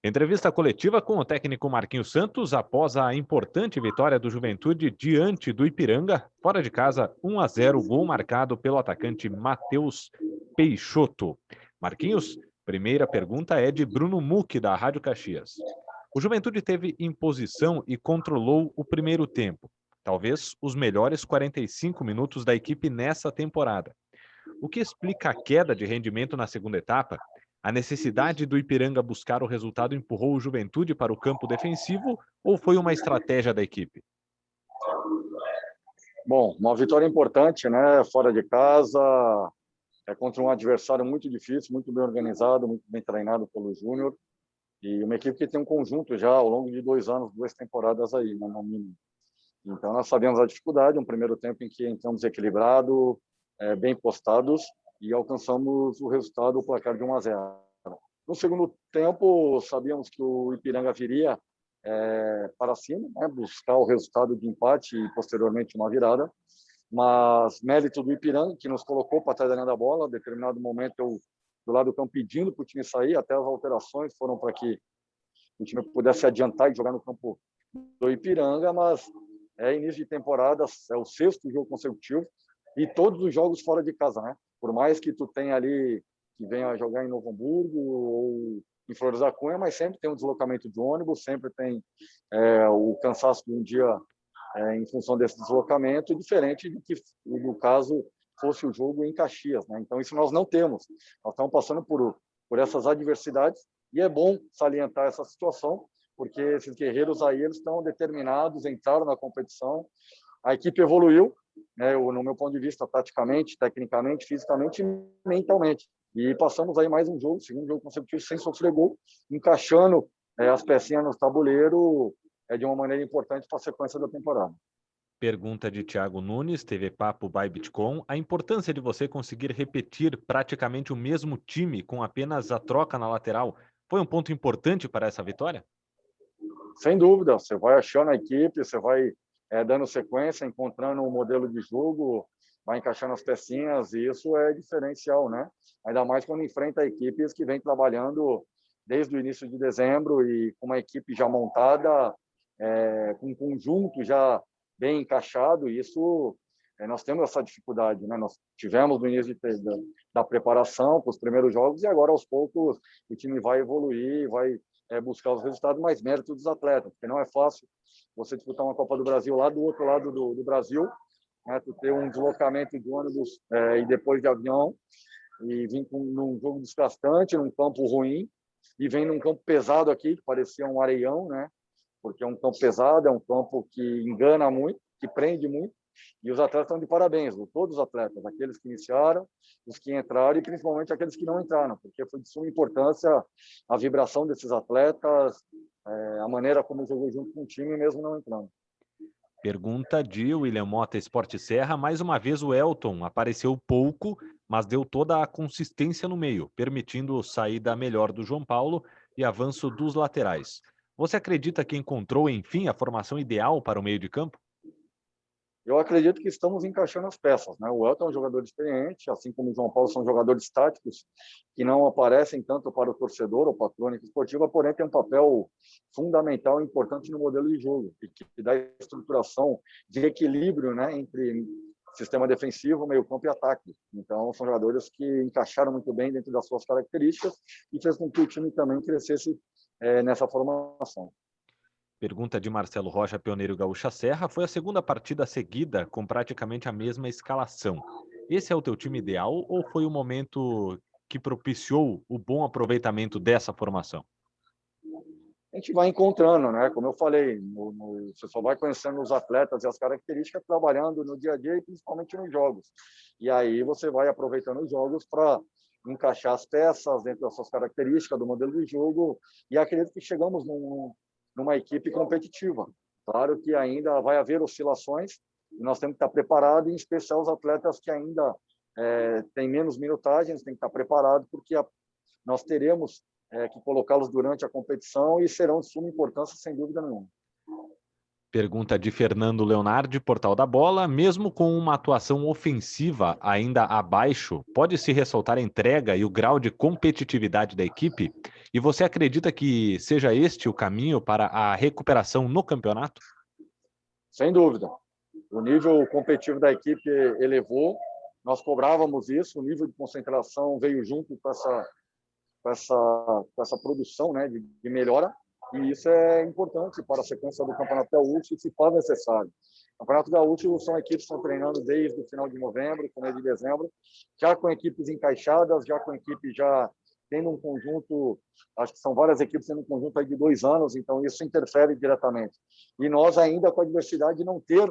Entrevista coletiva com o técnico Marquinhos Santos após a importante vitória do Juventude diante do Ipiranga, fora de casa, 1-0, gol marcado pelo atacante Matheus Peixoto. Marquinhos, primeira pergunta é de Bruno Mucchi, da Rádio Caxias. O Juventude teve imposição e controlou o primeiro tempo, talvez os melhores 45 minutos da equipe nessa temporada. O que explica a queda de rendimento na segunda etapa? A necessidade do Ipiranga buscar o resultado empurrou o Juventude para o campo defensivo ou foi uma estratégia da equipe? Bom, uma vitória importante, né? Fora de casa, contra um adversário muito difícil, muito bem organizado, muito bem treinado pelo Júnior. E uma equipe que tem um conjunto já ao longo de 2 anos, 2 temporadas aí, né, no mínimo. Então, nós sabemos a dificuldade, um primeiro tempo em que entramos equilibrado, bem postados e alcançamos o resultado, o placar de 1-0. No segundo tempo, sabíamos que o Ipiranga viria para cima, né, buscar o resultado de empate e, posteriormente, uma virada. Mas mérito do Ipiranga, que nos colocou para trás da linha da bola. Em determinado momento, eu, do lado do campo, pedindo para o time sair, até as alterações foram para que o time pudesse adiantar e jogar no campo do Ipiranga, mas início de temporada, é o 6º jogo consecutivo e todos os jogos fora de casa, né? Por mais que tu tenha ali, que venha jogar em Novo Hamburgo ou em Flores da Cunha, mas sempre tem um deslocamento de ônibus, sempre tem o cansaço de um dia em função desse deslocamento, diferente do que no caso fosse o jogo em Caxias, né? Então isso nós não temos. Nós estamos passando por essas adversidades e é bom salientar essa situação, porque esses guerreiros aí, eles estão determinados, entraram na competição, a equipe evoluiu, né, no meu ponto de vista, taticamente, tecnicamente, fisicamente e mentalmente. E passamos aí mais um jogo, segundo jogo consecutivo, sem sofrer gol, encaixando as pecinhas no tabuleiro de uma maneira importante para a sequência da temporada. Pergunta de Thiago Nunes, TV Papo by Bitcom. A importância de você conseguir repetir praticamente o mesmo time com apenas a troca na lateral foi um ponto importante para essa vitória? Sem dúvida, você vai achando a equipe, você vai dando sequência, encontrando um modelo de jogo, vai encaixando as pecinhas, e isso é diferencial, né? Ainda mais quando enfrenta equipes que vem trabalhando desde o início de dezembro e com uma equipe já montada, com um conjunto já bem encaixado. E isso, nós temos essa dificuldade, né? Nós tivemos no início da preparação para os primeiros jogos e agora, aos poucos, o time vai evoluir, vai buscar os resultados, mais mérito dos atletas, porque não é fácil você disputar uma Copa do Brasil lá do outro lado do Brasil, né? Tu ter um deslocamento de ônibus e depois de avião, e vir num jogo desgastante, num campo ruim, e vem num campo pesado aqui, que parecia um areião, né? Porque é um campo pesado, é um campo que engana muito, que prende muito, e os atletas estão de parabéns, todos os atletas, aqueles que iniciaram, os que entraram e principalmente aqueles que não entraram, porque foi de suma importância a vibração desses atletas, a maneira como jogou junto com o time, mesmo não entrando. Pergunta de William Mota, Esporte Serra. Mais uma vez o Elton apareceu pouco, mas deu toda a consistência no meio, permitindo saída melhor do João Paulo e avanço dos laterais. Você acredita que encontrou, enfim, a formação ideal para o meio de campo? Eu acredito que estamos encaixando as peças, né? O Elton é um jogador experiente, assim como o João Paulo são jogadores táticos que não aparecem tanto para o torcedor ou para a crônica esportiva, porém tem um papel fundamental e importante no modelo de jogo, e que dá estruturação de equilíbrio, né, entre sistema defensivo, meio-campo e ataque. Então, são jogadores que encaixaram muito bem dentro das suas características e fez com que o time também crescesse nessa formação. Pergunta de Marcelo Rocha, Pioneiro Gaúcha Serra. Foi a segunda partida seguida com praticamente a mesma escalação. Esse é o teu time ideal ou foi o momento que propiciou o bom aproveitamento dessa formação? A gente vai encontrando, né? Como eu falei, você só vai conhecendo os atletas e as características trabalhando no dia a dia e principalmente nos jogos. E aí você vai aproveitando os jogos para encaixar as peças dentro das suas características, do modelo de jogo, e acredito que chegamos numa equipe competitiva. Claro que ainda vai haver oscilações e nós temos que estar preparados, em especial os atletas que ainda têm menos minutagens, tem que estar preparados, porque nós teremos que colocá-los durante a competição e serão de suma importância, sem dúvida nenhuma. Pergunta de Fernando Leonardi, Portal da Bola. Mesmo com uma atuação ofensiva ainda abaixo, pode-se ressaltar a entrega e o grau de competitividade da equipe? E você acredita que seja este o caminho para a recuperação no campeonato? Sem dúvida. O nível competitivo da equipe elevou, nós cobrávamos isso, o nível de concentração veio junto com essa produção, né, de melhora, e isso é importante para a sequência do Campeonato Gaúcho e se faz necessário. O Campeonato Gaúcho são equipes que estão treinando desde o final de novembro, começo de dezembro, já com equipes encaixadas, já com equipes já tendo um conjunto, acho que são várias equipes tendo um conjunto aí de 2 anos, então isso interfere diretamente. E nós ainda com a diversidade de não ter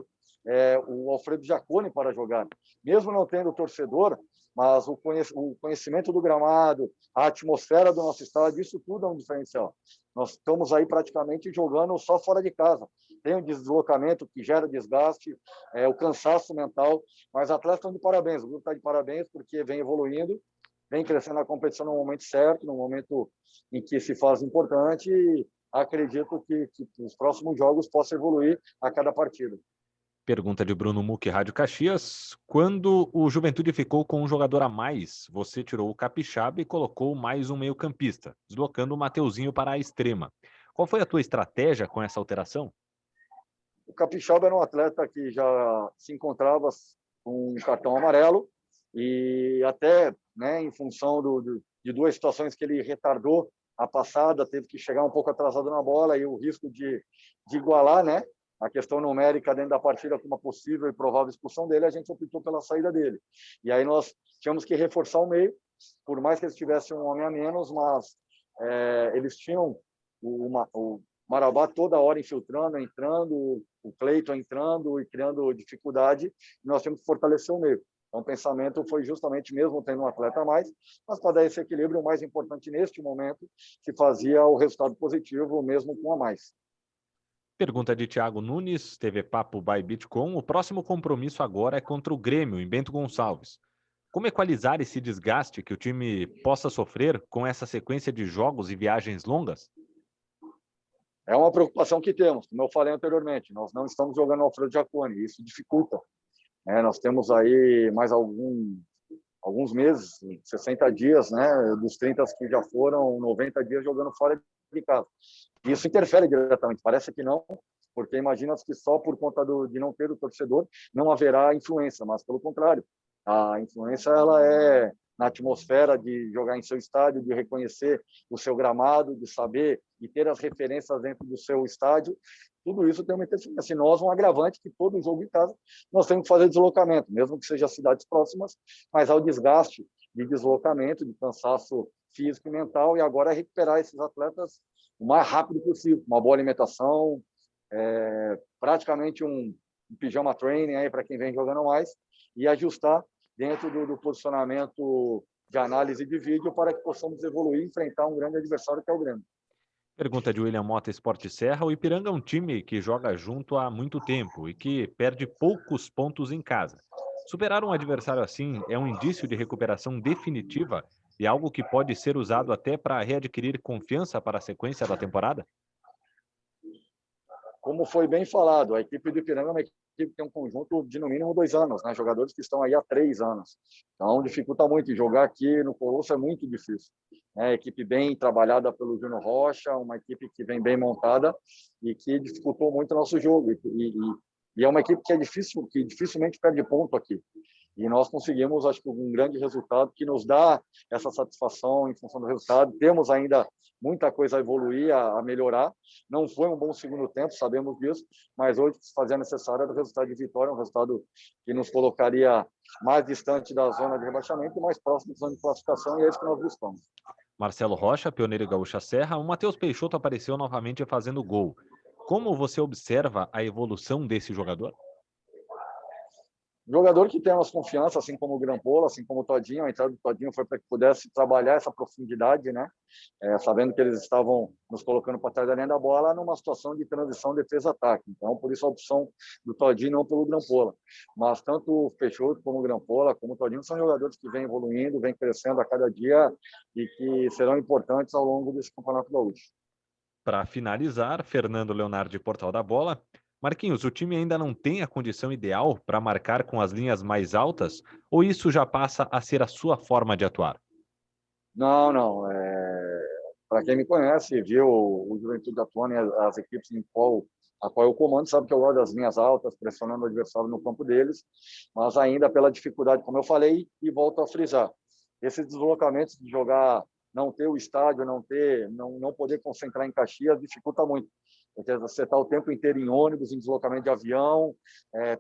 o Alfredo Jaconi para jogar. Mesmo não tendo torcedor, mas o conhecimento do gramado, a atmosfera do nosso estádio, isso tudo é um diferencial. Nós estamos aí praticamente jogando só fora de casa. Tem um deslocamento que gera desgaste, o cansaço mental, mas atletas estão de parabéns, o grupo está de parabéns porque vem evoluindo, vem crescendo na competição no momento certo, no momento em que se faz importante, e acredito que os próximos jogos possam evoluir a cada partida. Pergunta de Bruno Muque, Rádio Caxias. Quando o Juventude ficou com um jogador a mais, você tirou o Capixaba e colocou mais um meio-campista, deslocando o Mateuzinho para a extrema. Qual foi a tua estratégia com essa alteração? O Capixaba era um atleta que já se encontrava com um cartão amarelo e até, né, em função de duas situações que ele retardou a passada, teve que chegar um pouco atrasado na bola e o risco de igualar, né, a questão numérica dentro da partida com uma possível e provável expulsão dele, a gente optou pela saída dele. E aí nós tínhamos que reforçar o meio, por mais que eles tivessem um homem a menos, mas eles tinham o Marabá toda hora infiltrando, entrando, o Cleiton entrando e criando dificuldade, e nós temos que fortalecer o meio. Então, o pensamento foi justamente mesmo tendo um atleta a mais, mas para dar esse equilíbrio, o mais importante neste momento, que fazia o resultado positivo mesmo com a mais. Pergunta de Thiago Nunes, TV Papo by Bitcom. O próximo compromisso agora é contra o Grêmio, em Bento Gonçalves. Como equalizar esse desgaste que o time possa sofrer com essa sequência de jogos e viagens longas? É uma preocupação que temos, como eu falei anteriormente, nós não estamos jogando Alfredo Jaconi, isso dificulta. Nós temos aí mais alguns meses, 60 dias, né, dos 30 que já foram, 90 dias jogando fora de casa. Isso interfere diretamente, parece que não, porque imagina que só por conta de não ter o torcedor não haverá influência, mas pelo contrário, a influência ela é na atmosfera de jogar em seu estádio, de reconhecer o seu gramado, de saber e ter as referências dentro do seu estádio. Tudo isso tem uma interferência. E nós, um agravante que todo jogo em casa nós temos que fazer deslocamento, mesmo que seja cidades próximas, mas há o desgaste de deslocamento, de cansaço físico e mental, e agora é recuperar esses atletas o mais rápido possível, uma boa alimentação, praticamente um pijama training aí para quem vem jogando mais, e ajustar dentro do posicionamento de análise de vídeo para que possamos evoluir e enfrentar um grande adversário que é o Grêmio. Pergunta de William Mota, Esporte Serra. O Ipiranga é um time que joga junto há muito tempo e que perde poucos pontos em casa. Superar um adversário assim é um indício de recuperação definitiva e algo que pode ser usado até para readquirir confiança para a sequência da temporada? Como foi bem falado, a equipe do Ipiranga é uma equipe que tem um conjunto de no mínimo 2 anos, né? Jogadores que estão aí há 3 anos. Então, dificulta muito. E jogar aqui no Colosso é muito difícil. Equipe bem trabalhada pelo Júnior Rocha, uma equipe que vem bem montada e que dificultou muito o nosso jogo. E é uma equipe que é difícil, que dificilmente perde ponto aqui. E nós conseguimos, acho que, um grande resultado que nos dá essa satisfação em função do resultado. Temos ainda muita coisa a evoluir, a melhorar. Não foi um bom segundo tempo, sabemos disso, mas hoje se fazia necessário era o resultado de vitória, um resultado que nos colocaria mais distante da zona de rebaixamento e mais próximo da zona de classificação, e é isso que nós buscamos. Marcelo Rocha, Pioneiro Gaúcha Serra. O Matheus Peixoto apareceu novamente fazendo gol. Como você observa a evolução desse jogador? Jogador que tem a nossa confiança, assim como o Grampola, assim como o Todinho. A entrada do Todinho foi para que pudesse trabalhar essa profundidade, né? Sabendo que eles estavam nos colocando para trás da linha da bola numa situação de transição defesa-ataque. Então, por isso a opção do Todinho, não pelo Grampola. Mas tanto o Peixoto como o Grampola, como o Todinho, são jogadores que vêm evoluindo, vêm crescendo a cada dia e que serão importantes ao longo desse Campeonato Gaúcho. Para finalizar, Fernando Leonardi, Portal da Bola. Marquinhos, o time ainda não tem a condição ideal para marcar com as linhas mais altas, ou isso já passa a ser a sua forma de atuar? Não, não. Para quem me conhece, viu o Juventude atuando e as equipes a qual eu comando, sabe que eu gosto das linhas altas, pressionando o adversário no campo deles, mas ainda pela dificuldade, como eu falei, e volto a frisar. Esses deslocamentos de jogar, não ter o estádio, não poder concentrar em Caxias, dificulta muito. Porque você está o tempo inteiro em ônibus, em deslocamento de avião,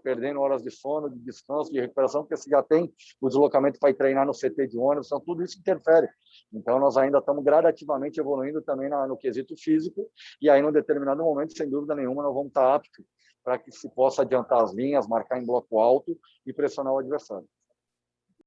perdendo horas de sono, de descanso, de recuperação, porque você já tem o deslocamento para ir treinar no CT de ônibus, então tudo isso interfere. Então, nós ainda estamos gradativamente evoluindo também no quesito físico, e aí, num determinado momento, sem dúvida nenhuma, nós vamos estar aptos para que se possa adiantar as linhas, marcar em bloco alto e pressionar o adversário.